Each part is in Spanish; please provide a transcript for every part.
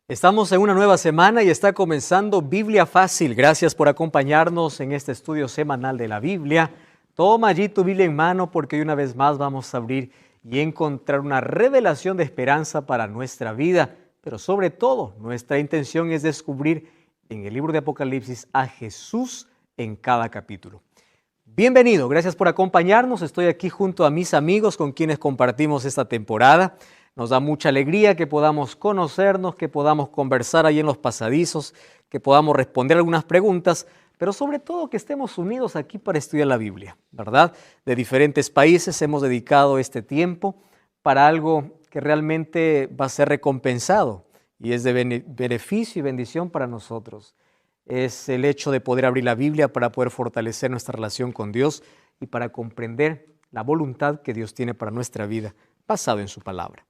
Estamos en una nueva semana y está comenzando Biblia Fácil. Gracias por acompañarnos en este estudio semanal de la Biblia. Toma allí tu Biblia en mano porque hoy una vez más vamos a abrir y encontrar una revelación de esperanza para nuestra vida. Pero sobre todo, nuestra intención es descubrir en el libro de Apocalipsis a Jesús en cada capítulo. Bienvenido, gracias por acompañarnos. Estoy aquí junto a mis amigos con quienes compartimos esta temporada. Nos da mucha alegría que podamos conocernos, que podamos conversar ahí en los pasadizos, que podamos responder algunas preguntas, pero sobre todo que estemos unidos aquí para estudiar la Biblia, ¿verdad? De diferentes países hemos dedicado este tiempo para algo que realmente va a ser recompensado y es de beneficio y bendición para nosotros. Es el hecho de poder abrir la Biblia para poder fortalecer nuestra relación con Dios y para comprender la voluntad que Dios tiene para nuestra vida, basado en su palabra.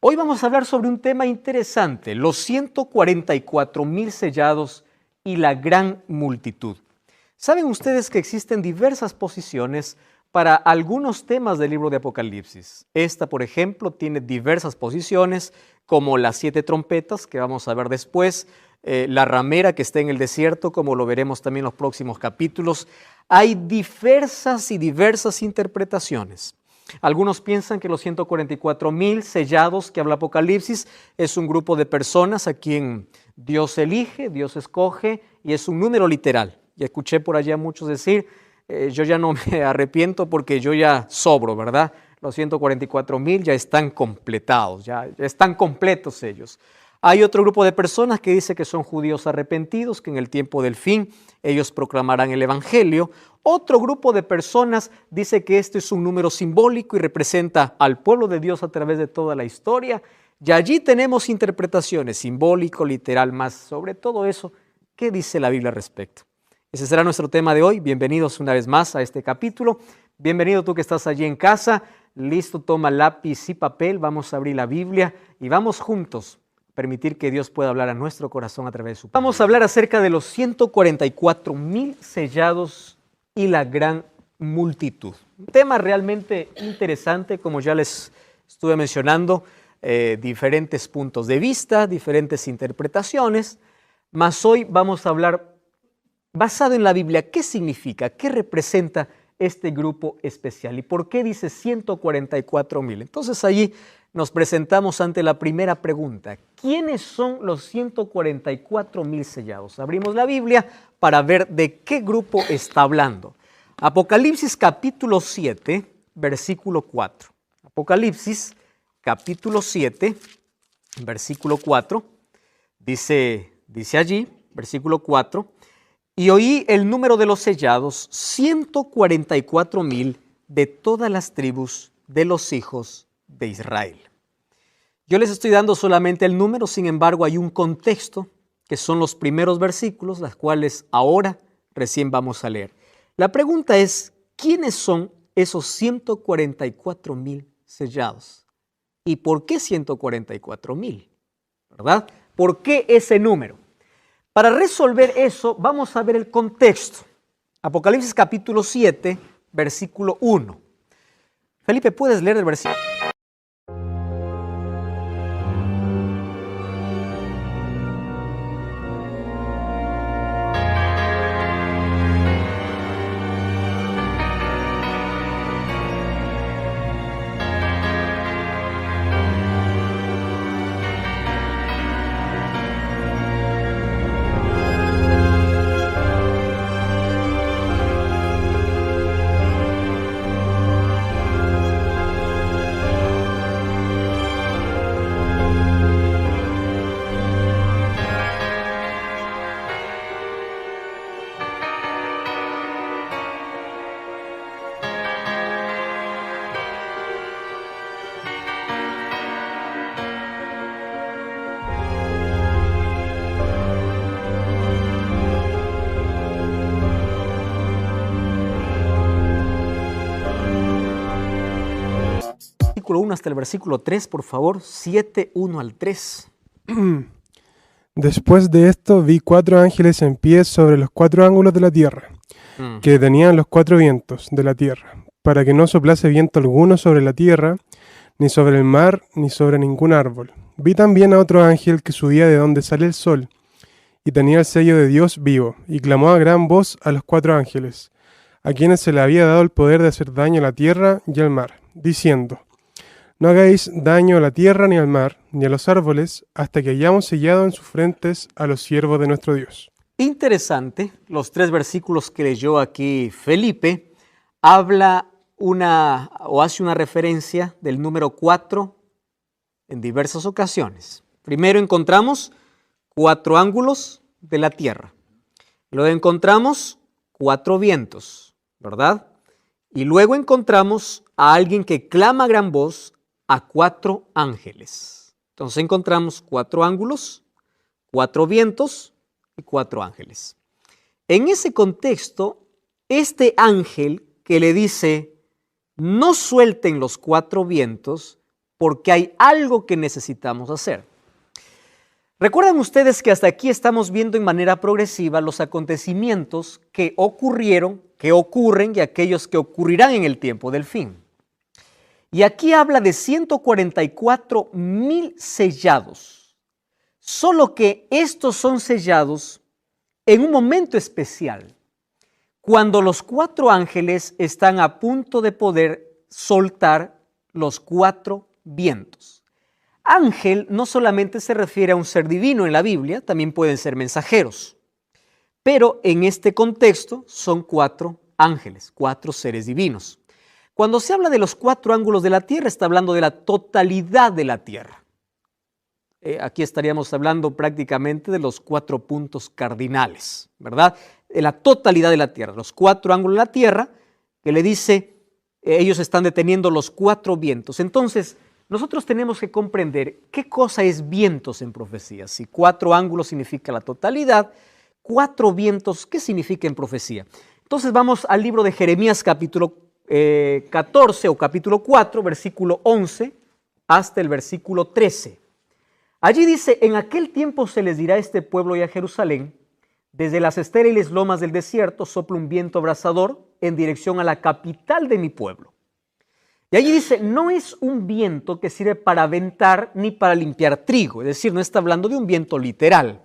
Hoy vamos a hablar sobre un tema interesante, los 144,000 sellados y la gran multitud. ¿Saben ustedes que existen diversas posiciones para algunos temas del libro de Apocalipsis? Esta, por ejemplo, tiene diversas posiciones, como las 7 trompetas, que vamos a ver después, la ramera que está en el desierto, como lo veremos también en los próximos capítulos. Hay diversas interpretaciones. Algunos piensan que los 144,000 sellados que habla Apocalipsis es un grupo de personas a quien Dios elige, Dios escoge y es un número literal. Y escuché por allá a muchos decir, yo ya no me arrepiento porque yo ya sobro, ¿verdad? Los 144,000 ya están completados, ya están completos ellos. Hay otro grupo de personas que dice que son judíos arrepentidos, que en el tiempo del fin ellos proclamarán el evangelio. Otro grupo de personas dice que este es un número simbólico y representa al pueblo de Dios a través de toda la historia. Y allí tenemos interpretaciones, simbólico, literal, más sobre todo eso. ¿Qué dice la Biblia al respecto? Ese será nuestro tema de hoy. Bienvenidos una vez más a este capítulo. Bienvenido tú que estás allí en casa. Listo, toma lápiz y papel. Vamos a abrir la Biblia y vamos juntos a permitir que Dios pueda hablar a nuestro corazón a través de su palabra. Vamos a hablar acerca de los 144,000 sellados y la gran multitud. Un tema realmente interesante, como ya les estuve mencionando, diferentes puntos de vista, diferentes interpretaciones, mas hoy vamos a hablar basado en la Biblia, ¿qué significa? ¿Qué representa este grupo especial? ¿Y por qué dice 144,000? Entonces allí nos presentamos ante la primera pregunta. ¿Quiénes son los 144,000 sellados? Abrimos la Biblia para ver de qué grupo está hablando. Apocalipsis capítulo 7, versículo 4. Apocalipsis capítulo 7, versículo 4. Dice allí, versículo 4, y oí el número de los sellados, 144,000 de todas las tribus de los hijos de Israel. Yo les estoy dando solamente el número, sin embargo hay un contexto que son los primeros versículos, las cuales ahora recién vamos a leer. La pregunta es, ¿quiénes son esos 144,000 sellados? ¿Y por qué 144,000? ¿Verdad? ¿Por qué ese número? Para resolver eso, vamos a ver el contexto. Apocalipsis capítulo 7, versículo 1. Felipe, ¿puedes leer el versículo? Versículo 1 hasta el versículo 3, por favor, 7, 1 al 3. Después de esto vi 4 ángeles en pie sobre los 4 ángulos de la tierra, que tenían los 4 vientos de la tierra, para que no soplase viento alguno sobre la tierra, ni sobre el mar, ni sobre ningún árbol. Vi también a otro ángel que subía de donde sale el sol, y tenía el sello de Dios vivo, y clamó a gran voz a los 4 ángeles, a quienes se le había dado el poder de hacer daño a la tierra y al mar, diciendo: No hagáis daño a la tierra ni al mar, ni a los árboles, hasta que hayamos sellado en sus frentes a los siervos de nuestro Dios. Interesante, los 3 versículos que leyó aquí Felipe, habla hace una referencia del número 4 en diversas ocasiones. Primero encontramos 4 ángulos de la tierra. Luego encontramos 4 vientos, ¿verdad? Y luego encontramos a alguien que clama a gran voz a 4 ángeles. Entonces encontramos 4 ángulos, 4 vientos y 4 ángeles. En ese contexto, este ángel que le dice: no suelten los 4 vientos porque hay algo que necesitamos hacer. Recuerdan ustedes que hasta aquí estamos viendo en manera progresiva los acontecimientos que ocurrieron, que ocurren y aquellos que ocurrirán en el tiempo del fin. Y aquí habla de 144,000 sellados. Solo que estos son sellados en un momento especial, cuando los 4 ángeles están a punto de poder soltar los 4 vientos. Ángel no solamente se refiere a un ser divino en la Biblia, también pueden ser mensajeros. Pero en este contexto son 4 ángeles, 4 seres divinos. Cuando se habla de los 4 ángulos de la tierra, está hablando de la totalidad de la tierra. Aquí estaríamos hablando prácticamente de los 4 puntos cardinales, ¿verdad? De la totalidad de la tierra, los 4 ángulos de la tierra, que le dice, ellos están deteniendo los 4 vientos. Entonces, nosotros tenemos que comprender qué cosa es vientos en profecía. Si 4 ángulos significa la totalidad, 4 vientos, ¿qué significa en profecía? Entonces vamos al libro de Jeremías capítulo 14 o capítulo 4, versículo 11 hasta el versículo 13. Allí dice: en aquel tiempo se les dirá a este pueblo y a Jerusalén: desde las estériles lomas del desierto sopla un viento abrasador en dirección a la capital de mi pueblo. Y allí dice: no es un viento que sirve para aventar ni para limpiar trigo, es decir, no está hablando de un viento literal,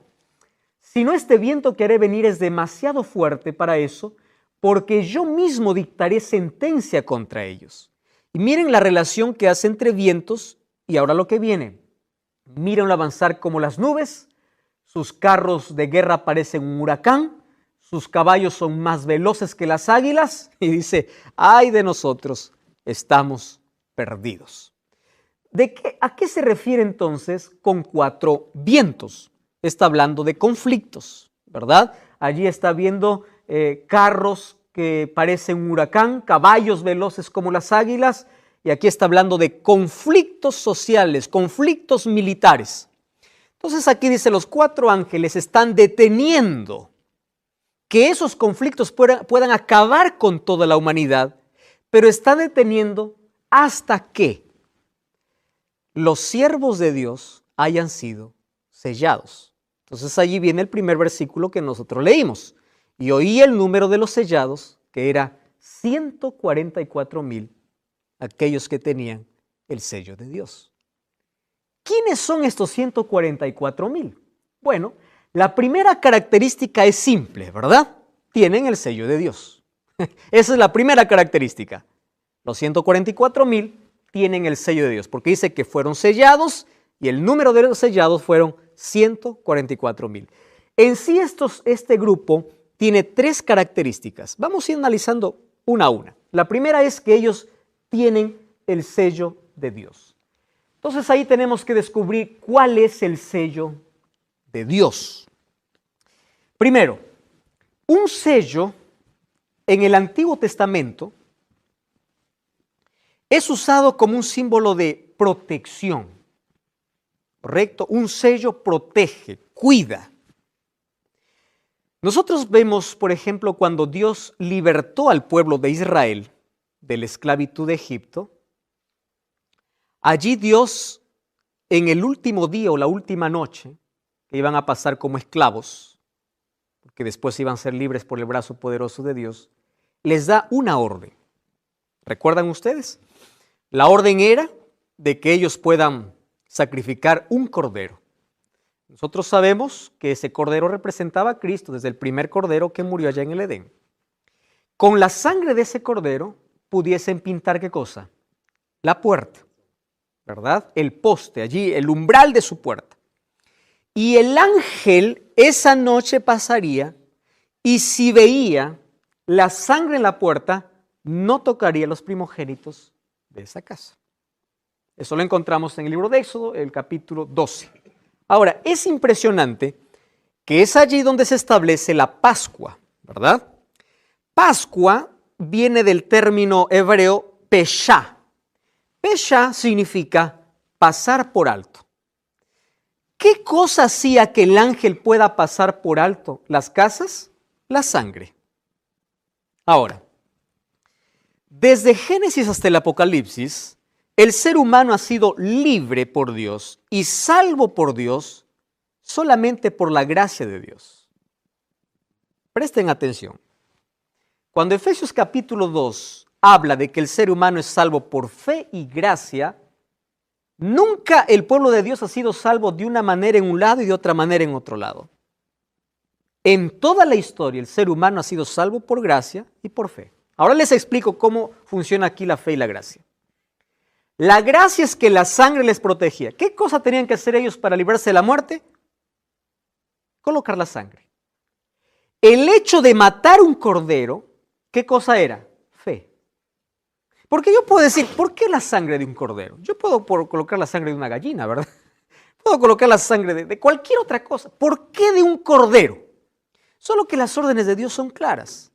sino este viento que haré venir es demasiado fuerte para eso, porque yo mismo dictaré sentencia contra ellos. Y miren la relación que hace entre vientos y ahora lo que viene. Mírenlo avanzar como las nubes, sus carros de guerra parecen un huracán, sus caballos son más veloces que las águilas, y dice: ay de nosotros, estamos perdidos. ¿A qué se refiere entonces con 4 vientos? Está hablando de conflictos, ¿verdad? Allí está viendo carros que parecen un huracán, caballos veloces como las águilas, y aquí está hablando de conflictos sociales, conflictos militares. Entonces aquí dice: los 4 ángeles están deteniendo que esos conflictos puedan acabar con toda la humanidad, pero están deteniendo hasta que los siervos de Dios hayan sido sellados. Entonces allí viene el primer versículo que nosotros leímos. Y oí el número de los sellados, que era 144,000, aquellos que tenían el sello de Dios. ¿Quiénes son estos 144,000? Bueno, la primera característica es simple, ¿verdad? Tienen el sello de Dios. Esa es la primera característica. Los 144,000 tienen el sello de Dios, porque dice que fueron sellados y el número de los sellados fueron 144,000. En sí este grupo tiene 3 características. Vamos a ir analizando una a una. La primera es que ellos tienen el sello de Dios. Entonces ahí tenemos que descubrir cuál es el sello de Dios. Primero, un sello en el Antiguo Testamento es usado como un símbolo de protección, ¿correcto? Un sello protege, cuida. Nosotros vemos, por ejemplo, cuando Dios libertó al pueblo de Israel de la esclavitud de Egipto, allí Dios, en el último día o la última noche, que iban a pasar como esclavos, porque después iban a ser libres por el brazo poderoso de Dios, les da una orden. ¿Recuerdan ustedes? La orden era de que ellos puedan sacrificar un cordero. Nosotros sabemos que ese cordero representaba a Cristo desde el primer cordero que murió allá en el Edén. Con la sangre de ese cordero pudiesen pintar ¿qué cosa? La puerta, ¿verdad? El poste allí, el umbral de su puerta. Y el ángel esa noche pasaría y si veía la sangre en la puerta, no tocaría los primogénitos de esa casa. Eso lo encontramos en el libro de Éxodo, el capítulo 12. Ahora, es impresionante que es allí donde se establece la Pascua, ¿verdad? Pascua viene del término hebreo Peshá. Peshá significa pasar por alto. ¿Qué cosa hacía que el ángel pueda pasar por alto las casas? La sangre. Ahora, desde Génesis hasta el Apocalipsis, el ser humano ha sido libre por Dios y salvo por Dios solamente por la gracia de Dios. Presten atención. Cuando Efesios capítulo 2 habla de que el ser humano es salvo por fe y gracia, nunca el pueblo de Dios ha sido salvo de una manera en un lado y de otra manera en otro lado. En toda la historia el ser humano ha sido salvo por gracia y por fe. Ahora les explico cómo funciona aquí la fe y la gracia. La gracia es que la sangre les protegía. ¿Qué cosa tenían que hacer ellos para librarse de la muerte? Colocar la sangre. El hecho de matar un cordero, ¿qué cosa era? Fe. Porque yo puedo decir, ¿por qué la sangre de un cordero? Yo puedo colocar la sangre de una gallina, ¿verdad? Puedo colocar la sangre de cualquier otra cosa. ¿Por qué de un cordero? Solo que las órdenes de Dios son claras,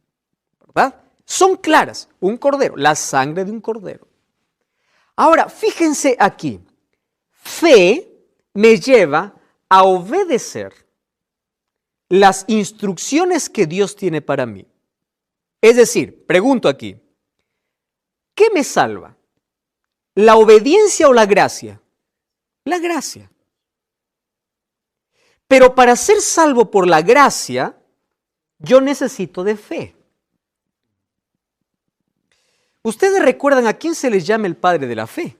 ¿verdad? Son claras. Un cordero, la sangre de un cordero. Ahora, fíjense aquí. Fe me lleva a obedecer las instrucciones que Dios tiene para mí. Es decir, pregunto aquí, ¿qué me salva? ¿La obediencia o la gracia? La gracia. Pero para ser salvo por la gracia, yo necesito de fe. Ustedes recuerdan a quién se les llama el padre de la fe.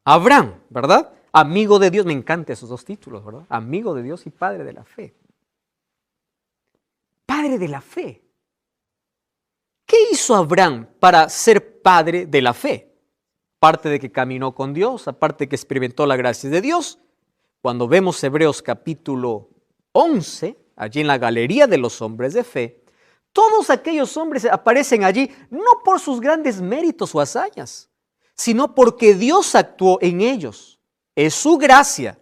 Abraham, ¿verdad? Amigo de Dios, me encantan esos dos títulos, ¿verdad? Amigo de Dios y padre de la fe. Padre de la fe. ¿Qué hizo Abraham para ser padre de la fe? Aparte de que caminó con Dios, aparte de que experimentó la gracia de Dios. Cuando vemos Hebreos capítulo 11, allí en la galería de los hombres de fe, todos aquellos hombres aparecen allí no por sus grandes méritos o hazañas, sino porque Dios actuó en ellos. Es su gracia.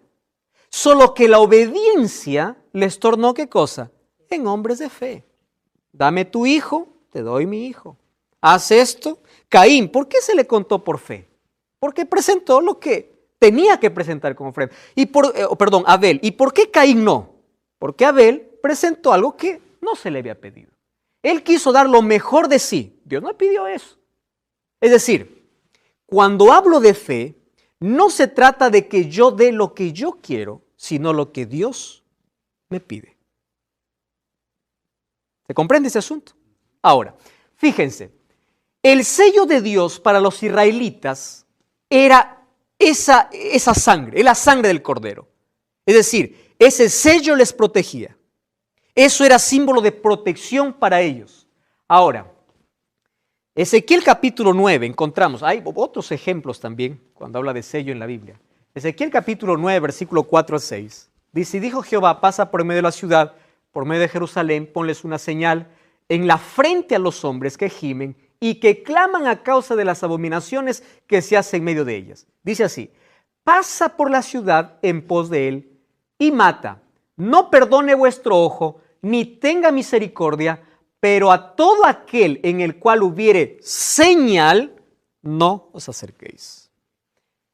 Solo que la obediencia les tornó ¿qué cosa? En hombres de fe. Dame tu hijo, te doy mi hijo. Haz esto. Caín, ¿por qué se le contó por fe? Porque presentó lo que tenía que presentar como ofrenda. Abel. ¿Y por qué Caín no? Porque Abel presentó algo que no se le había pedido. Él quiso dar lo mejor de sí. Dios no pidió eso. Es decir, cuando hablo de fe, no se trata de que yo dé lo que yo quiero, sino lo que Dios me pide. ¿Se comprende ese asunto? Ahora, fíjense, el sello de Dios para los israelitas era esa sangre, es la sangre del cordero. Es decir, ese sello les protegía. Eso era símbolo de protección para ellos. Ahora, Ezequiel capítulo 9 encontramos, hay otros ejemplos también cuando habla de sello en la Biblia. Ezequiel capítulo 9, versículo 4 al 6. Dice, y dijo Jehová, pasa por medio de la ciudad, por medio de Jerusalén, ponles una señal en la frente a los hombres que gimen y que claman a causa de las abominaciones que se hacen en medio de ellas. Dice así, pasa por la ciudad en pos de él y mata, no perdone vuestro ojo, ni tenga misericordia, pero a todo aquel en el cual hubiere señal, no os acerquéis.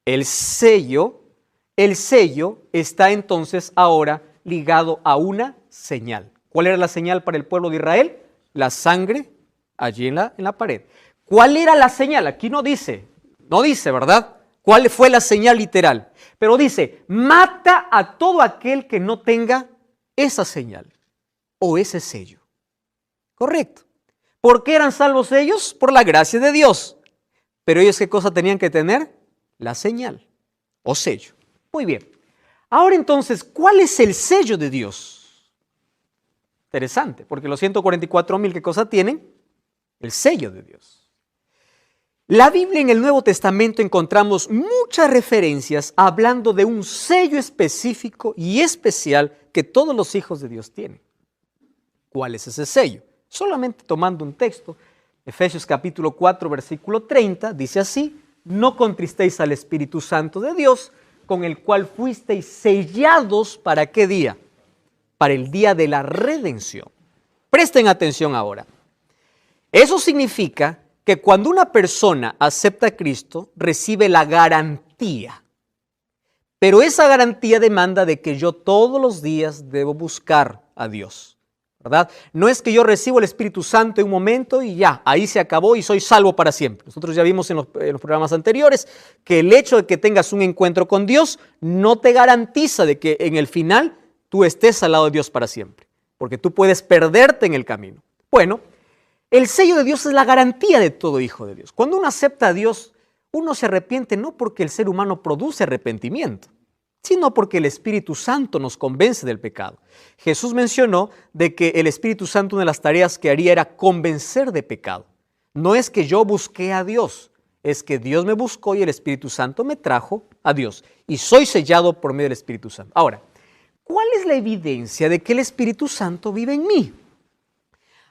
El sello está entonces ahora ligado a una señal. ¿Cuál era la señal para el pueblo de Israel? La sangre allí en la pared. ¿Cuál era la señal? Aquí no dice, ¿verdad? ¿Cuál fue la señal literal? Pero dice, mata a todo aquel que no tenga esa señal o ese sello. Correcto. ¿Por qué eran salvos ellos? Por la gracia de Dios. Pero ellos, ¿qué cosa tenían que tener? La señal. o sello. Muy bien. Ahora entonces, ¿cuál es el sello de Dios? Interesante, porque los 144,000, ¿qué cosa tienen? El sello de Dios. La Biblia en el Nuevo Testamento encontramos muchas referencias hablando de un sello específico y especial que todos los hijos de Dios tienen. ¿Cuál es ese sello? Solamente tomando un texto, Efesios capítulo 4, versículo 30, dice así: no contristéis al Espíritu Santo de Dios, con el cual fuisteis sellados, ¿para qué día? Para el día de la redención. Presten atención ahora. Eso significa que cuando una persona acepta a Cristo, recibe la garantía. Pero esa garantía demanda de que yo todos los días debo buscar a Dios, ¿verdad? No es que yo recibo el Espíritu Santo en un momento y ya, ahí se acabó y soy salvo para siempre. Nosotros ya vimos en los programas anteriores que el hecho de que tengas un encuentro con Dios no te garantiza de que en el final tú estés al lado de Dios para siempre, porque tú puedes perderte en el camino. Bueno, el sello de Dios es la garantía de todo hijo de Dios. Cuando uno acepta a Dios, uno se arrepiente no porque el ser humano produce arrepentimiento, sino porque el Espíritu Santo nos convence del pecado. Jesús mencionó de que el Espíritu Santo, una de las tareas que haría era convencer de pecado. No es que yo busqué a Dios, es que Dios me buscó y el Espíritu Santo me trajo a Dios. Y soy sellado por medio del Espíritu Santo. Ahora, ¿cuál es la evidencia de que el Espíritu Santo vive en mí?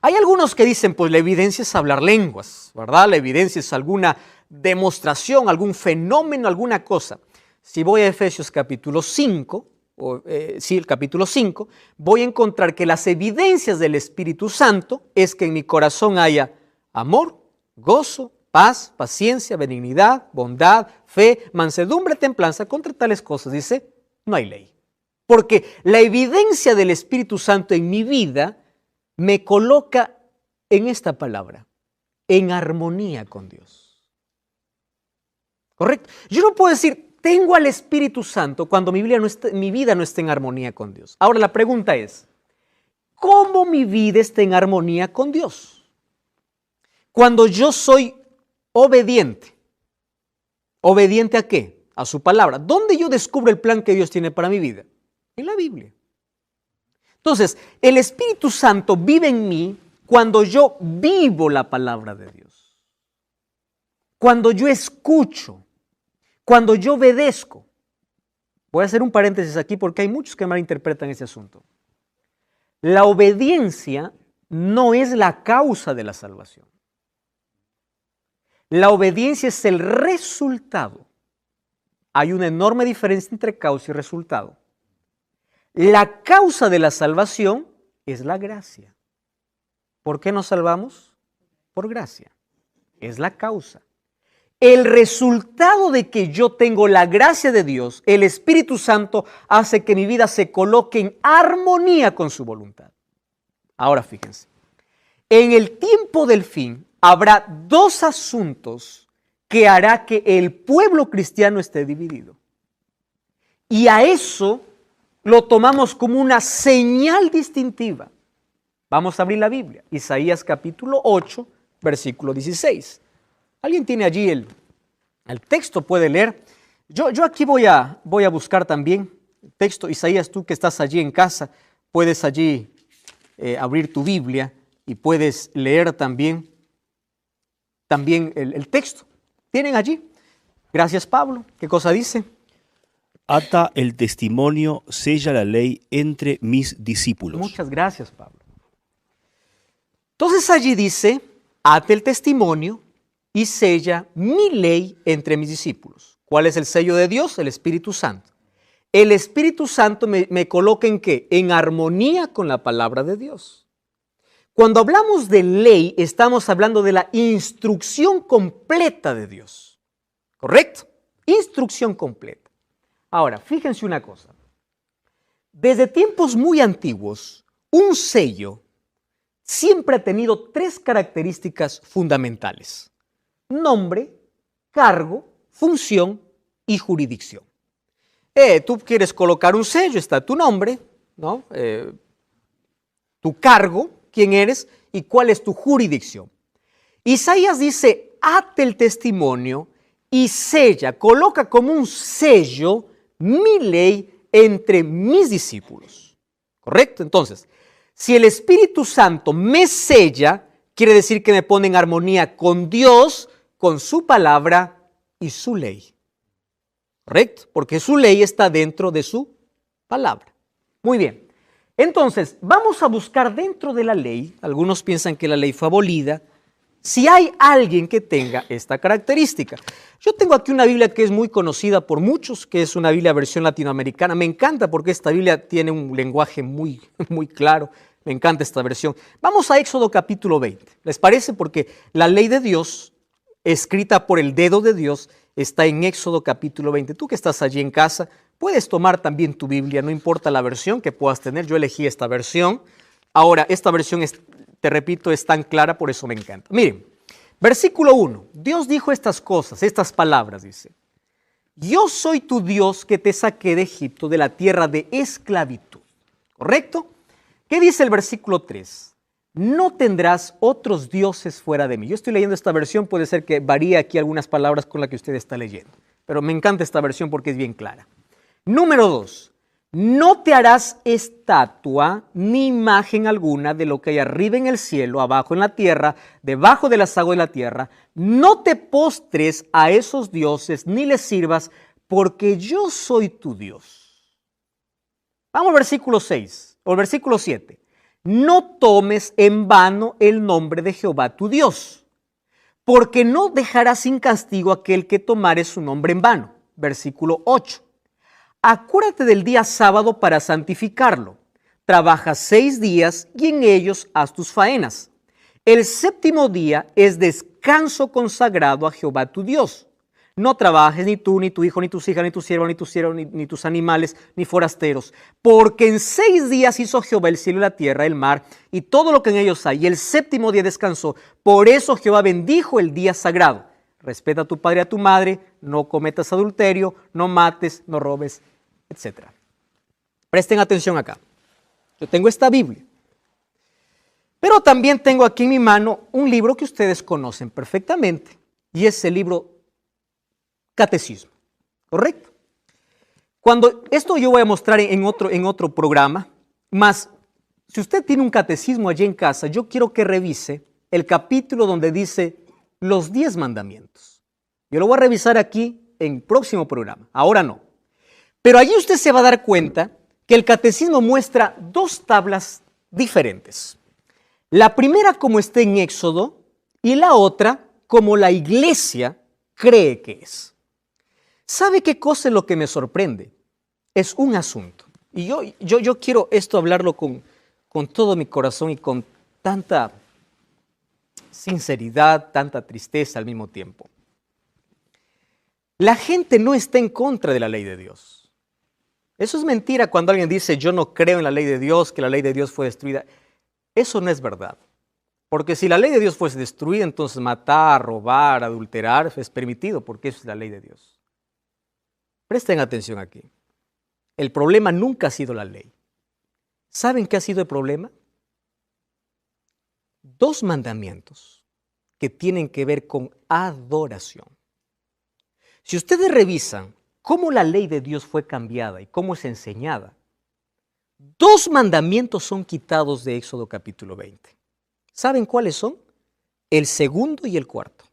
Hay algunos que dicen, pues la evidencia es hablar lenguas, ¿verdad? La evidencia es alguna demostración, algún fenómeno, alguna cosa. Si voy a Efesios capítulo 5, el capítulo 5, voy a encontrar que las evidencias del Espíritu Santo es que en mi corazón haya amor, gozo, paz, paciencia, benignidad, bondad, fe, mansedumbre, templanza. Contra tales cosas, dice, no hay ley. Porque la evidencia del Espíritu Santo en mi vida me coloca en esta palabra, en armonía con Dios. ¿Correcto? Yo no puedo decir, tengo al Espíritu Santo cuando mi vida no está en armonía con Dios. Ahora la pregunta es, ¿cómo mi vida está en armonía con Dios? Cuando yo soy obediente. ¿Obediente a qué? A su palabra. ¿Dónde yo descubro el plan que Dios tiene para mi vida? En la Biblia. Entonces, el Espíritu Santo vive en mí cuando yo vivo la palabra de Dios. Cuando yo escucho, cuando yo obedezco. Voy a hacer un paréntesis aquí porque hay muchos que malinterpretan ese asunto. La obediencia no es la causa de la salvación. La obediencia es el resultado. Hay una enorme diferencia entre causa y resultado. La causa de la salvación es la gracia. ¿Por qué nos salvamos? Por gracia. Es la causa. El resultado de que yo tengo la gracia de Dios, el Espíritu Santo, hace que mi vida se coloque en armonía con su voluntad. Ahora fíjense, en el tiempo del fin habrá dos asuntos que hará que el pueblo cristiano esté dividido. Y a eso lo tomamos como una señal distintiva. Vamos a abrir la Biblia. Isaías capítulo 8, versículo 16. ¿Alguien tiene allí el texto? Puede leer. Yo aquí voy a buscar también el texto. Isaías, tú que estás allí en casa, puedes allí abrir tu Biblia y puedes leer también el texto. ¿Tienen allí? Gracias, Pablo. ¿Qué cosa dice? Ata el testimonio, sella la ley entre mis discípulos. Muchas gracias, Pablo. Entonces allí dice, ata el testimonio y sella mi ley entre mis discípulos. ¿Cuál es el sello de Dios? El Espíritu Santo. El Espíritu Santo me coloca ¿en qué? En armonía con la palabra de Dios. Cuando hablamos de ley, estamos hablando de la instrucción completa de Dios. ¿Correcto? Instrucción completa. Ahora, fíjense una cosa. Desde tiempos muy antiguos, un sello siempre ha tenido tres características fundamentales: nombre, cargo, función y jurisdicción. Tú quieres colocar un sello, está tu nombre, ¿no? Tu cargo, quién eres y cuál es tu jurisdicción. Isaías dice, ate el testimonio y sella, coloca como un sello mi ley entre mis discípulos. ¿Correcto? Entonces, si el Espíritu Santo me sella, quiere decir que me pone en armonía con Dios, con su palabra y su ley. ¿Correcto? Porque su ley está dentro de su palabra. Muy bien. Entonces, vamos a buscar dentro de la ley, algunos piensan que la ley fue abolida, si hay alguien que tenga esta característica. Yo tengo aquí una Biblia que es muy conocida por muchos, que es una Biblia versión latinoamericana. Me encanta porque esta Biblia tiene un lenguaje muy claro. Me encanta esta versión. Vamos a Éxodo capítulo 20. ¿Les parece? Porque la ley de Dios, escrita por el dedo de Dios, está en Éxodo capítulo 20. Tú que estás allí en casa, puedes tomar también tu Biblia, no importa la versión que puedas tener. Yo elegí esta versión. Ahora, esta versión te repito, es tan clara, por eso me encanta. Miren, versículo 1. Dios dijo estas cosas, estas palabras, dice: yo soy tu Dios que te saqué de Egipto, de la tierra de esclavitud. ¿Correcto? ¿Qué dice el versículo 3? No tendrás otros dioses fuera de mí. Yo estoy leyendo esta versión, puede ser que varíe aquí algunas palabras con las que usted está leyendo, pero me encanta esta versión porque es bien clara. Número 2. No te harás estatua ni imagen alguna de lo que hay arriba en el cielo, abajo en la tierra, debajo de las aguas de la tierra. No te postres a esos dioses ni les sirvas, porque yo soy tu Dios. Vamos al versículo 6 o al versículo 7. No tomes en vano el nombre de Jehová tu Dios, porque no dejará sin castigo aquel que tomare su nombre en vano. Versículo 8. Acuérdate del día sábado para santificarlo. Trabaja 6 días y en ellos haz tus faenas. El séptimo día es descanso consagrado a Jehová tu Dios. No trabajes ni tú, ni tu hijo, ni tus hijas, ni tu siervo, ni tus animales, ni forasteros. Porque en 6 días hizo Jehová el cielo y la tierra, el mar, y todo lo que en ellos hay. Y el séptimo día descansó. Por eso Jehová bendijo el día sagrado. Respeta a tu padre y a tu madre, no cometas adulterio, no mates, no robes, etc. Presten atención acá. Yo tengo esta Biblia, pero también tengo aquí en mi mano un libro que ustedes conocen perfectamente, y es el libro Catecismo, ¿correcto? Cuando esto yo voy a mostrar en otro programa, más si usted tiene un catecismo allí en casa, yo quiero que revise el capítulo donde dice los 10 mandamientos. Yo lo voy a revisar aquí en el próximo programa, ahora no. Pero allí usted se va a dar cuenta que el catecismo muestra 2 tablas diferentes. La primera como está en Éxodo y la otra como la iglesia cree que es. ¿Sabe qué cosa es lo que me sorprende? Es un asunto. Y yo quiero esto hablarlo con todo mi corazón y con tanta sinceridad, tanta tristeza al mismo tiempo. La gente no está en contra de la ley de Dios. Eso es mentira cuando alguien dice yo no creo en la ley de Dios, que la ley de Dios fue destruida. Eso no es verdad. Porque si la ley de Dios fuese destruida, entonces matar, robar, adulterar es permitido, porque eso es la ley de Dios. Presten atención aquí. El problema nunca ha sido la ley. ¿Saben qué ha sido el problema? 2 mandamientos que tienen que ver con adoración. Si ustedes revisan cómo la ley de Dios fue cambiada y cómo es enseñada, 2 mandamientos son quitados de Éxodo capítulo 20. ¿Saben cuáles son? El segundo y el cuarto.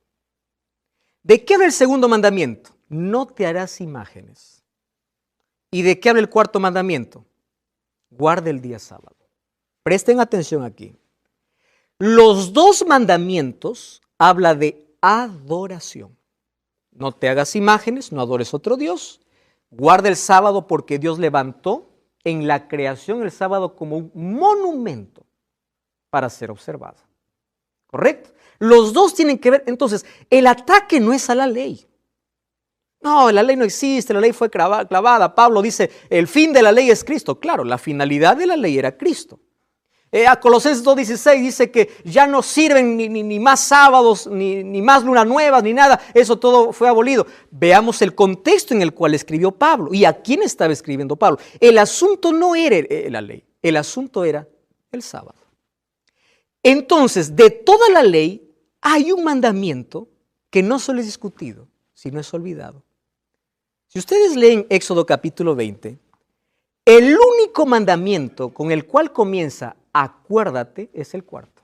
¿De qué habla el segundo mandamiento? No te harás imágenes. ¿Y de qué habla el cuarto mandamiento? Guarda el día sábado. Presten atención aquí. Los 2 mandamientos hablan de adoración. No te hagas imágenes, no adores otro Dios. Guarda el sábado porque Dios levantó en la creación el sábado como un monumento para ser observado. ¿Correcto? Los 2 tienen que ver. Entonces, el ataque no es a la ley. No, la ley no existe, la ley fue clavada. Pablo dice, el fin de la ley es Cristo. Claro, la finalidad de la ley era Cristo. A Colosenses 2:16 dice que ya no sirven ni más sábados, ni más lunas nuevas, ni nada. Eso todo fue abolido. Veamos el contexto en el cual escribió Pablo. ¿Y a quién estaba escribiendo Pablo? El asunto no era la ley, el asunto era el sábado. Entonces, de toda la ley hay un mandamiento que no solo es discutido, sino es olvidado. Si ustedes leen Éxodo capítulo 20, el único mandamiento con el cual comienza acuérdate es el cuarto.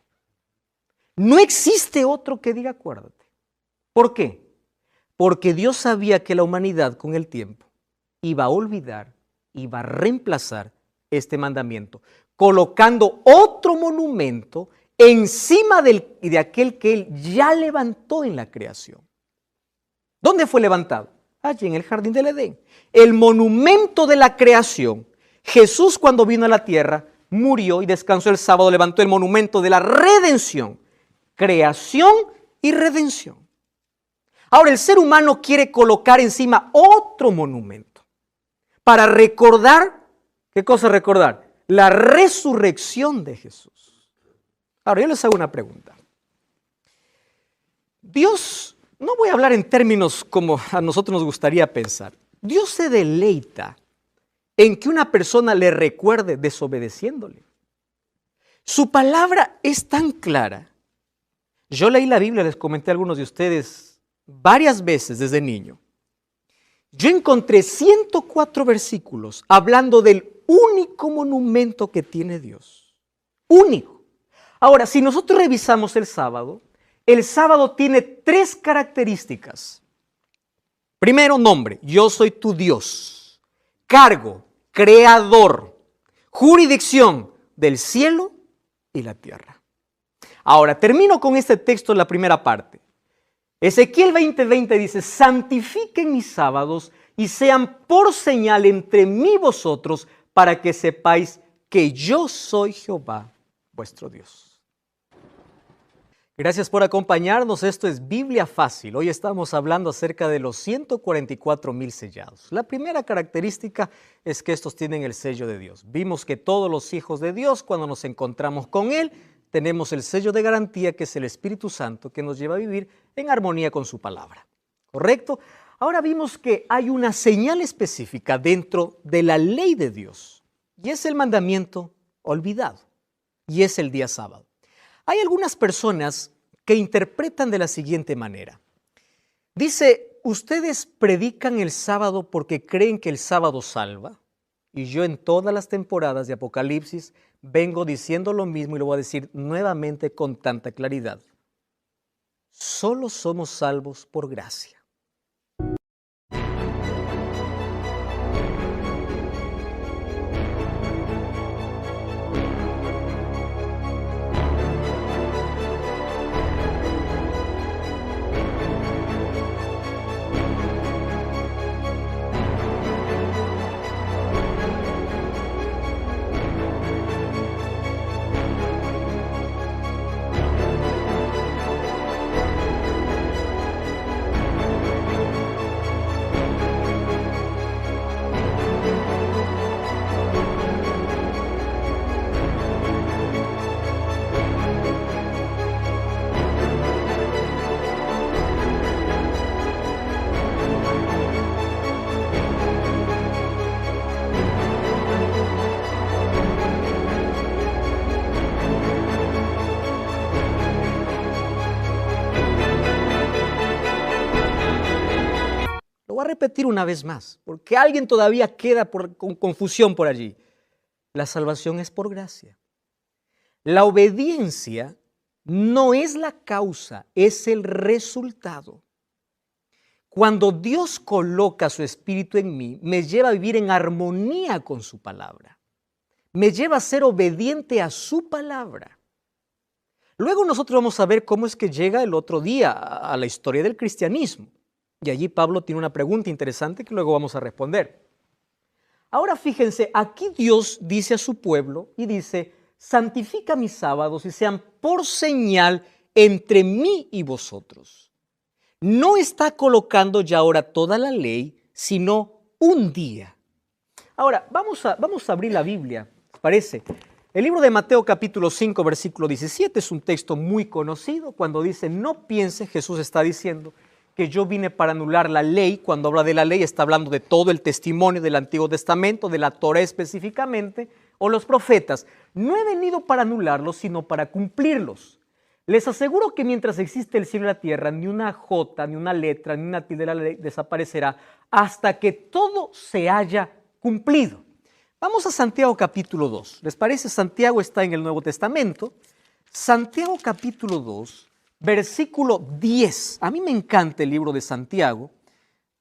No existe otro que diga acuérdate. ¿Por qué? Porque Dios sabía que la humanidad con el tiempo iba a olvidar, iba a reemplazar este mandamiento, colocando otro monumento encima de aquel que Él ya levantó en la creación. ¿Dónde fue levantado? Allí en el jardín del Edén. El monumento de la creación. Jesús, cuando vino a la tierra, murió y descansó el sábado, levantó el monumento de la redención. Creación y redención. Ahora el ser humano quiere colocar encima otro monumento para recordar, ¿qué cosa recordar? La resurrección de Jesús. Ahora yo les hago una pregunta. Dios, no voy a hablar en términos como a nosotros nos gustaría pensar. Dios se deleita en que una persona le recuerde desobedeciéndole. Su palabra es tan clara. Yo leí la Biblia, les comenté a algunos de ustedes varias veces desde niño. Yo encontré 104 versículos hablando del único monumento que tiene Dios. Único. Ahora, si nosotros revisamos el sábado tiene 3 características. Primero, nombre, yo soy tu Dios. Cargo, creador. Jurisdicción del cielo y la tierra. Ahora, termino con este texto en la primera parte. Ezequiel 20:20 dice, santifiquen mis sábados y sean por señal entre mí y vosotros para que sepáis que yo soy Jehová, vuestro Dios. Gracias por acompañarnos. Esto es Biblia Fácil. Hoy estamos hablando acerca de los 144,000 sellados. La primera característica es que estos tienen el sello de Dios. Vimos que todos los hijos de Dios, cuando nos encontramos con Él, tenemos el sello de garantía que es el Espíritu Santo que nos lleva a vivir en armonía con su palabra. ¿Correcto? Ahora vimos que hay una señal específica dentro de la ley de Dios y es el mandamiento olvidado y es el día sábado. Hay algunas personas que interpretan de la siguiente manera. Dice, ustedes predican el sábado porque creen que el sábado salva y yo en todas las temporadas de Apocalipsis vengo diciendo lo mismo y lo voy a decir nuevamente con tanta claridad. Solo somos salvos por gracia. Lo voy a repetir una vez más, porque alguien todavía queda con confusión por allí. La salvación es por gracia. La obediencia no es la causa, es el resultado. Cuando Dios coloca su espíritu en mí, me lleva a vivir en armonía con su palabra. Me lleva a ser obediente a su palabra. Luego nosotros vamos a ver cómo es que llega el otro día a la historia del cristianismo. Y allí Pablo tiene una pregunta interesante que luego vamos a responder. Ahora fíjense, aquí Dios dice a su pueblo y dice, santifica mis sábados y sean por señal entre mí y vosotros. No está colocando ya ahora toda la ley, sino un día. Ahora, vamos a abrir la Biblia, ¿les parece? El libro de Mateo capítulo 5, versículo 17 es un texto muy conocido. Cuando dice, no piense, Jesús está diciendo que yo vine para anular la ley. Cuando habla de la ley está hablando de todo el testimonio del Antiguo Testamento, de la Torá específicamente, o los profetas. No he venido para anularlos, sino para cumplirlos. Les aseguro que mientras existe el cielo y la tierra, ni una jota, ni una letra, ni una tilde de la ley desaparecerá hasta que todo se haya cumplido. Vamos a Santiago capítulo 2. ¿Les parece? Santiago está en el Nuevo Testamento. Santiago capítulo 2, versículo 10. A mí me encanta el libro de Santiago.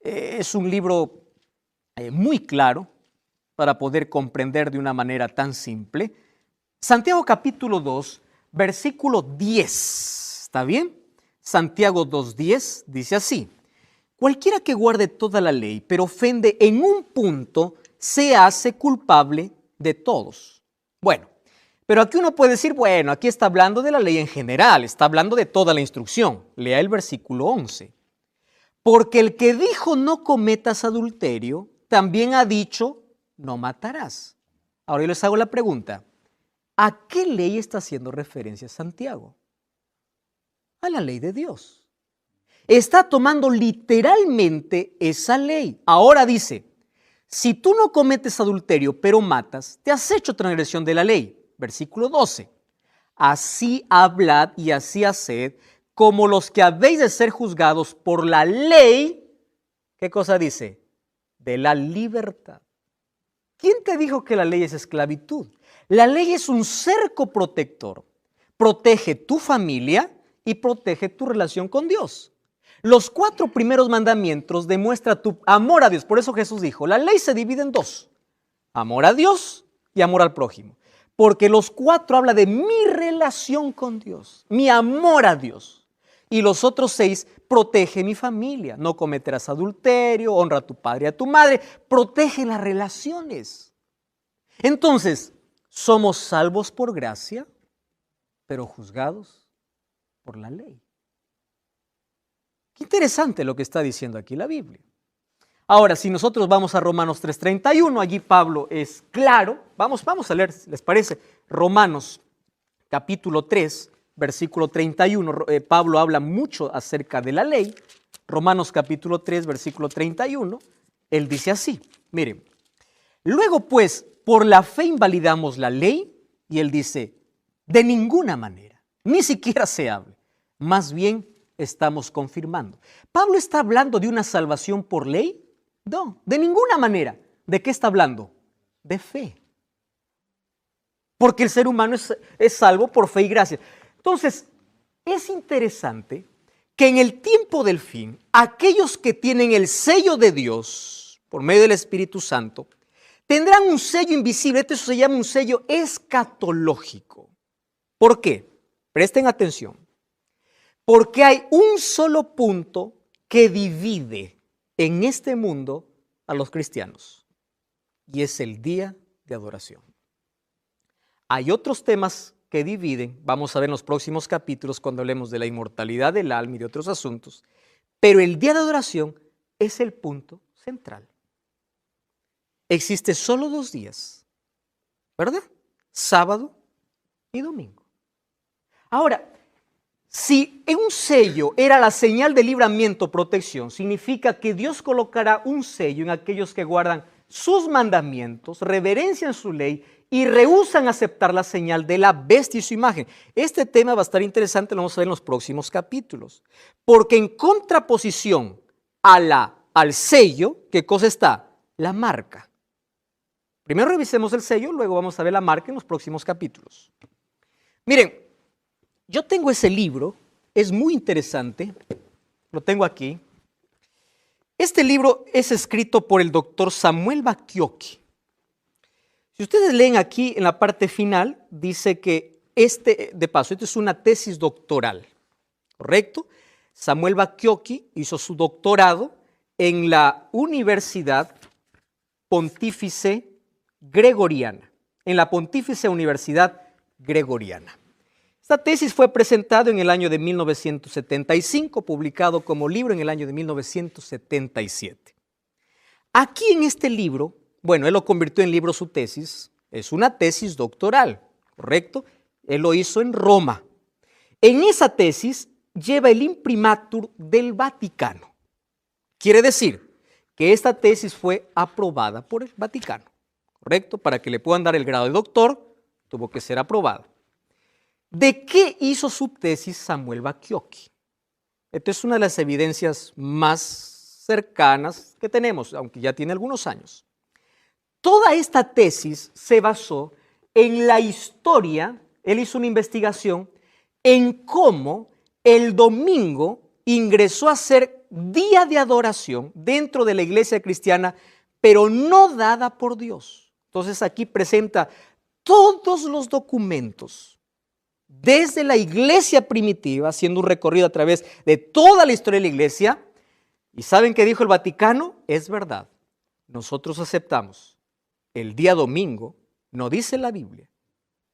Es un libro muy claro para poder comprender de una manera tan simple. Santiago capítulo 2, versículo 10. ¿Está bien? Santiago 2:10 dice así: cualquiera que guarde toda la ley, pero ofende en un punto, se hace culpable de todos. Bueno, pero aquí uno puede decir, bueno, aquí está hablando de la ley en general, está hablando de toda la instrucción. Lea el versículo 11. Porque el que dijo no cometas adulterio, también ha dicho no matarás. Ahora yo les hago la pregunta, ¿a qué ley está haciendo referencia Santiago? A la ley de Dios. Está tomando literalmente esa ley. Ahora dice, si tú no cometes adulterio pero matas, te has hecho transgresión de la ley. Versículo 12. Así hablad y así haced, como los que habéis de ser juzgados por la ley. ¿Qué cosa dice? De la libertad. ¿Quién te dijo que la ley es esclavitud? La ley es un cerco protector. Protege tu familia y protege tu relación con Dios. Los 4 primeros mandamientos demuestran tu amor a Dios. Por eso Jesús dijo, la ley se divide en 2. Amor a Dios y amor al prójimo. Porque los 4 habla de mi relación con Dios, mi amor a Dios. Y los otros 6, protege mi familia. No cometerás adulterio, honra a tu padre y a tu madre. Protege las relaciones. Entonces, somos salvos por gracia, pero juzgados por la ley. Qué interesante lo que está diciendo aquí la Biblia. Ahora, si nosotros vamos a Romanos 3:31, allí Pablo es claro. Vamos a leer, ¿les parece? Romanos capítulo 3, versículo 31. Pablo habla mucho acerca de la ley. Romanos capítulo 3, versículo 31. Él dice así, miren. Luego pues, por la fe invalidamos la ley. Y él dice, de ninguna manera, ni siquiera se hable. Más bien estamos confirmando. ¿Pablo está hablando de una salvación por ley? No, de ninguna manera. ¿De qué está hablando? De fe. Porque el ser humano es salvo por fe y gracia. Entonces, es interesante que en el tiempo del fin, aquellos que tienen el sello de Dios, por medio del Espíritu Santo, tendrán un sello invisible. Esto se llama un sello escatológico. ¿Por qué? Presten atención. Porque hay un solo punto que divide en este mundo a los cristianos, y es el día de adoración. Hay otros temas que dividen, vamos a ver en los próximos capítulos cuando hablemos de la inmortalidad del alma y de otros asuntos, pero el día de adoración es el punto central. Existe solo 2 días, ¿verdad? Sábado y domingo. Ahora, si un sello era la señal de libramiento o protección, significa que Dios colocará un sello en aquellos que guardan sus mandamientos, reverencian su ley y rehúsan aceptar la señal de la bestia y su imagen. Este tema va a estar interesante, lo vamos a ver en los próximos capítulos. Porque en contraposición al sello, ¿qué cosa está? La marca. Primero revisemos el sello, luego vamos a ver la marca en los próximos capítulos. Miren, yo tengo ese libro, es muy interesante, lo tengo aquí. Este libro es escrito por el doctor Samuel Bacchiocchi. Si ustedes leen aquí en la parte final, dice que esto es una tesis doctoral, ¿correcto? Samuel Bacchiocchi hizo su doctorado en la Universidad Pontífice Gregoriana, en la Pontífice Universidad Gregoriana. Esta tesis fue presentada en el año de 1975, publicado como libro en el año de 1977. Aquí en este libro, bueno, él lo convirtió en libro su tesis, es una tesis doctoral, ¿correcto? Él lo hizo en Roma. En esa tesis lleva el imprimatur del Vaticano. Quiere decir que esta tesis fue aprobada por el Vaticano, ¿correcto? Para que le puedan dar el grado de doctor, tuvo que ser aprobada. ¿De qué hizo su tesis Samuel Bacchiocchi? Esta es una de las evidencias más cercanas que tenemos, aunque ya tiene algunos años. Toda esta tesis se basó en la historia, él hizo una investigación en cómo el domingo ingresó a ser día de adoración dentro de la iglesia cristiana, pero no dada por Dios. Entonces aquí presenta todos los documentos desde la iglesia primitiva, haciendo un recorrido a través de toda la historia de la iglesia. ¿Y saben qué dijo el Vaticano? Es verdad, nosotros aceptamos el día domingo, no dice la Biblia,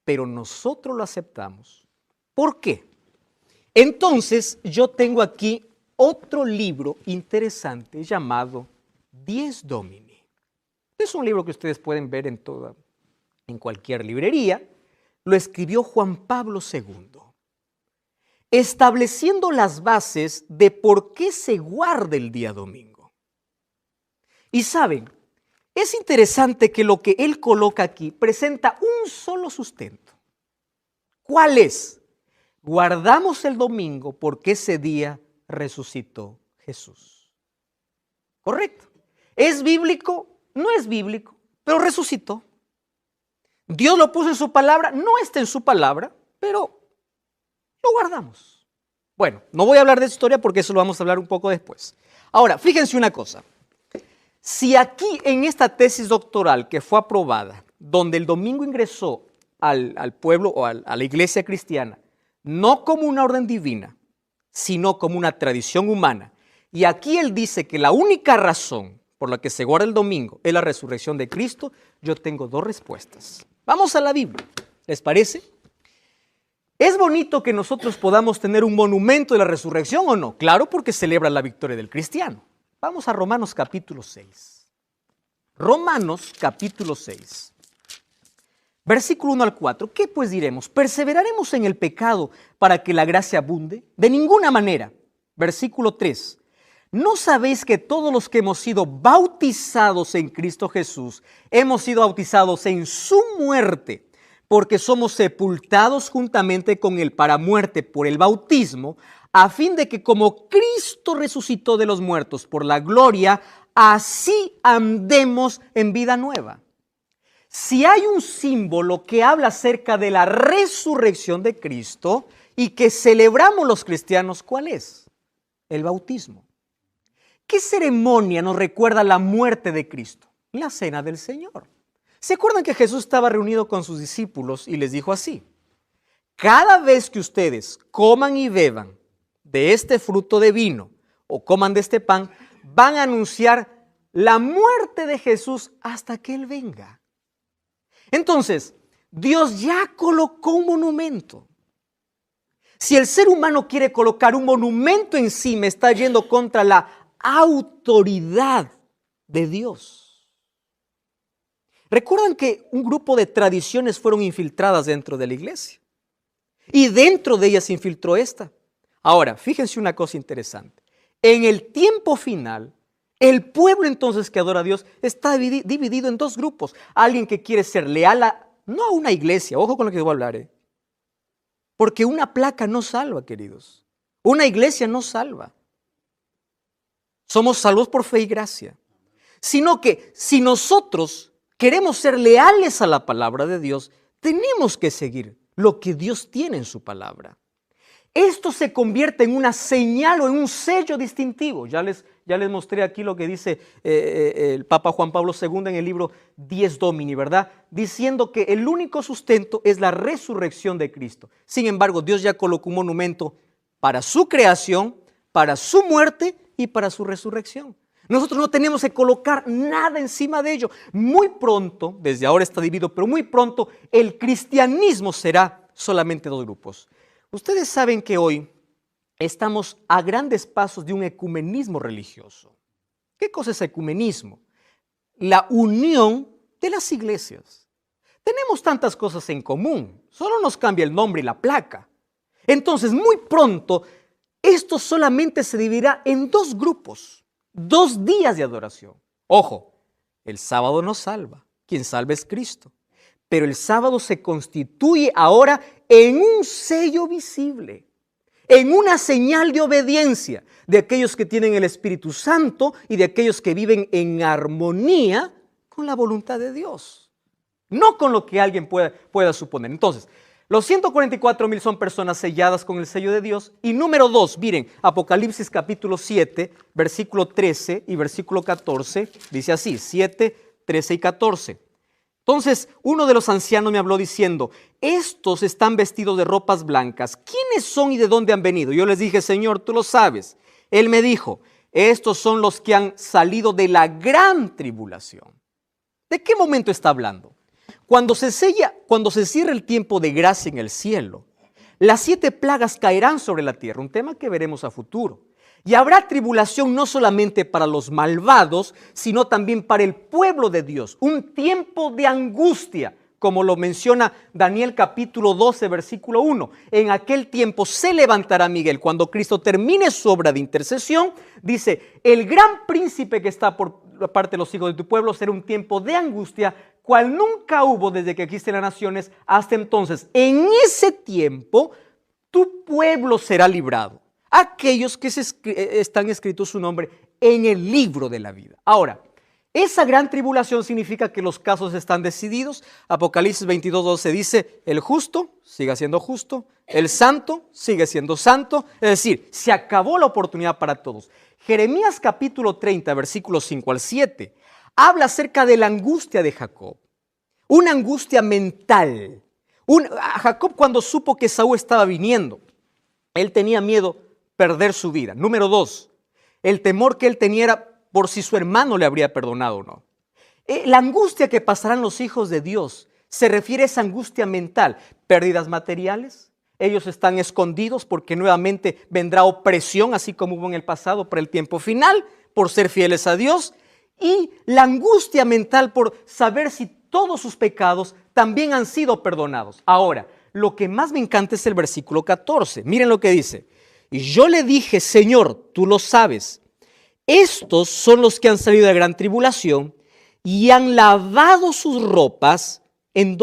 pero nosotros lo aceptamos. ¿Por qué? Entonces yo tengo aquí otro libro interesante llamado Dies Domini. Es un libro que ustedes pueden ver en cualquier librería. Lo escribió Juan Pablo II, estableciendo las bases de por qué se guarda el día domingo. Y saben, es interesante que lo que él coloca aquí presenta un solo sustento. ¿Cuál es? Guardamos el domingo porque ese día resucitó Jesús. ¿Correcto? ¿Es bíblico? No es bíblico, pero resucitó. Dios lo puso en su palabra, no está en su palabra, pero lo guardamos. Bueno, no voy a hablar de esa historia porque eso lo vamos a hablar un poco después. Ahora, fíjense una cosa. Si aquí en esta tesis doctoral que fue aprobada, donde el domingo ingresó al pueblo o a la iglesia cristiana, no como una orden divina, sino como una tradición humana, y aquí él dice que la única razón por la que se guarda el domingo es la resurrección de Cristo, yo tengo dos respuestas. Vamos a la Biblia, ¿les parece? ¿Es bonito que nosotros podamos tener un monumento de la resurrección o no? Claro, porque celebra la victoria del cristiano. Vamos a Romanos capítulo 6. Romanos capítulo 6. Versículo 1 al 4. ¿Qué pues diremos? ¿Perseveraremos en el pecado para que la gracia abunde? De ninguna manera. Versículo 3. ¿No sabéis que todos los que hemos sido bautizados en Cristo Jesús, hemos sido bautizados en su muerte? Porque somos sepultados juntamente con él para muerte por el bautismo, a fin de que como Cristo resucitó de los muertos por la gloria, así andemos en vida nueva. Si hay un símbolo que habla acerca de la resurrección de Cristo y que celebramos los cristianos, ¿cuál es? El bautismo. ¿Qué ceremonia nos recuerda la muerte de Cristo? La cena del Señor. ¿Se acuerdan que Jesús estaba reunido con sus discípulos y les dijo así? Cada vez que ustedes coman y beban de este fruto de vino o coman de este pan, van a anunciar la muerte de Jesús hasta que Él venga. Entonces, Dios ya colocó un monumento. Si el ser humano quiere colocar un monumento encima, está yendo contra la autoridad de Dios. Recuerdan que un grupo de tradiciones fueron infiltradas dentro de la iglesia y dentro de ellas se infiltró esta. Ahora, fíjense una cosa interesante. En el tiempo final, el pueblo entonces que adora a Dios está dividido en dos grupos. Alguien que quiere ser leal no a una iglesia, ojo con lo que voy a hablar, porque una placa no salva, queridos. Una iglesia no salva. Somos salvos por fe y gracia. Sino que si nosotros queremos ser leales a la palabra de Dios, tenemos que seguir lo que Dios tiene en su palabra. Esto se convierte en una señal o en un sello distintivo. Ya les mostré aquí lo que dice el Papa Juan Pablo II en el libro Dies Domini, ¿verdad? Diciendo que el único sustento es la resurrección de Cristo. Sin embargo, Dios ya colocó un monumento para su creación, para su muerte y para su resurrección. Nosotros no tenemos que colocar nada encima de ello. Muy pronto, desde ahora está dividido, pero muy pronto el cristianismo será solamente dos grupos. Ustedes saben que hoy estamos a grandes pasos de un ecumenismo religioso. ¿Qué cosa es ecumenismo? La unión de las iglesias. Tenemos tantas cosas en común, solo nos cambia el nombre y la placa. Entonces, muy pronto, esto solamente se dividirá en dos grupos, 2 días de adoración. Ojo, el sábado no salva, quien salva es Cristo. Pero el sábado se constituye ahora en un sello visible, en una señal de obediencia de aquellos que tienen el Espíritu Santo y de aquellos que viven en armonía con la voluntad de Dios, no con lo que alguien pueda suponer. Entonces, los 144,000 son personas selladas con el sello de Dios. Y número 2, miren, Apocalipsis capítulo 7, versículo 13 y versículo 14, dice así, 7, 13 y 14. Entonces, uno de los ancianos me habló diciendo, estos están vestidos de ropas blancas. ¿Quiénes son y de dónde han venido? Yo les dije, Señor, tú lo sabes. Él me dijo, estos son los que han salido de la gran tribulación. ¿De qué momento está hablando? Cuando se cierra el tiempo de gracia en el cielo, las 7 plagas caerán sobre la tierra, un tema que veremos a futuro. Y habrá tribulación no solamente para los malvados, sino también para el pueblo de Dios. Un tiempo de angustia, como lo menciona Daniel capítulo 12, versículo 1. En aquel tiempo se levantará Miguel. Cuando Cristo termine su obra de intercesión, dice, el gran príncipe que está por parte de los hijos de tu pueblo será un tiempo de angustia, cual nunca hubo desde que existen las naciones hasta entonces. En ese tiempo, tu pueblo será librado. Aquellos que están escritos su nombre en el libro de la vida. Ahora, esa gran tribulación significa que los casos están decididos. Apocalipsis 22:12 dice, el justo sigue siendo justo, el santo sigue siendo santo. Es decir, se acabó la oportunidad para todos. Jeremías capítulo 30, versículos 5 al 7, habla acerca de la angustia de Jacob. Una angustia mental. Jacob, cuando supo que Esaú estaba viniendo, él tenía miedo perder su vida. Número 2, el temor que él tenía era por si su hermano le habría perdonado o no. La angustia que pasarán los hijos de Dios se refiere a esa angustia mental. Pérdidas materiales, ellos están escondidos porque nuevamente vendrá opresión, así como hubo en el pasado para el tiempo final, por ser fieles a Dios. Y la angustia mental por saber si todos sus pecados también han sido perdonados. Ahora, lo que más me encanta es el versículo 14. Miren lo que dice. Y yo le dije, Señor, tú lo sabes. Estos son los que han salido de la gran tribulación y han lavado sus ropas en